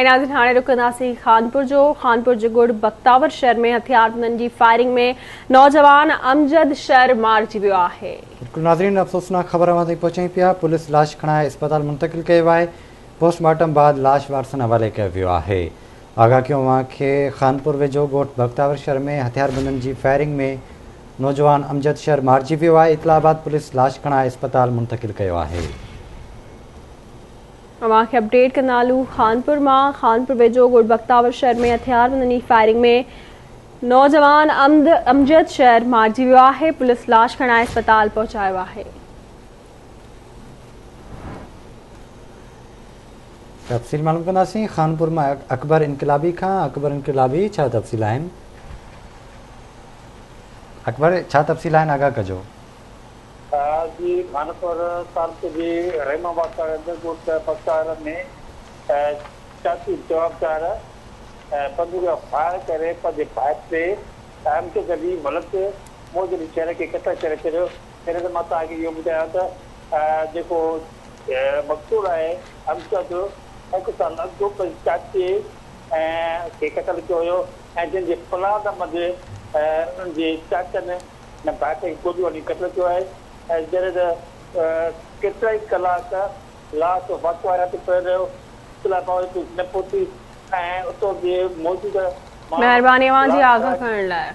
नाज़रीन हाणे रुकंदासीं खानपुर जे गुड़ बख्तावर शहर में हथियारबंदनि जी फायरिंग में नौजवान अमजद शर मारिजी वियो आहे। बिल्कुल नाज़रीन, अफ़सोसनाक ख़बर ताईं पहुचाई पिया। पुलिस लाश खणाए अस्पताल मुंतकिल कयो आहे। पोस्टमार्टम बाद लाश वारसनि हवाले कयो वियो आहे। आगाह कयो खे खानपुर वेझो ॻोठ बख्तावर शहर में हथियारबंदनि जी फायरिंग में नौजवान अमजद शर मारिजी वियो आहे। इतला बाद पुलिस लाश खणाए अस्पताल मुंतकिल कयो आहे। अपडेट कंदालू खानपुर वेझो गुड़ बख्तावर शहर में हथियारबंदनि जी फायरिंग में नौजवान अमजद शर मारिजी वियो आहे। पुलिस लाश खणाए अस्पताल पहुचायो आहे। तफ़सील मालूम कंदासीं खानपुर में अकबर इनकलाबी खां। अकबर इनकलाबी, छा तफ़सील आहिनि? अकबर, छा तफ़सील आहिनि, आगाह कजो। जी खानपुर तालुके जी रहमाबाद ॻोठ बख्तावर में चाची जवाबदार बंदूक फायर करे पंहिंजे भाउ ते अमजद अली मलिक मौजूदु शहर खे क़तल करे छॾियो। पहिरियों त मां तव्हांखे इहो ॿुधायां त जेको मक़सूद आहे अमजद 1 साल अॻु पंहिंजी चाची खे क़तल कयो हुयो ऐं जंहिंजे फलाद मंझि उन्हनि जे चाचनि ऐं भाउ खे गोलियूं हणी क़तल कयो आहे। जॾहिं त केतिरा ई कलाक लाश वाक़ुआरा ते पियो रहियो, इतला बावजूद न पहुती ऐं उतो जे मौजूदु महिरबानी जी आगाह करण लाइ।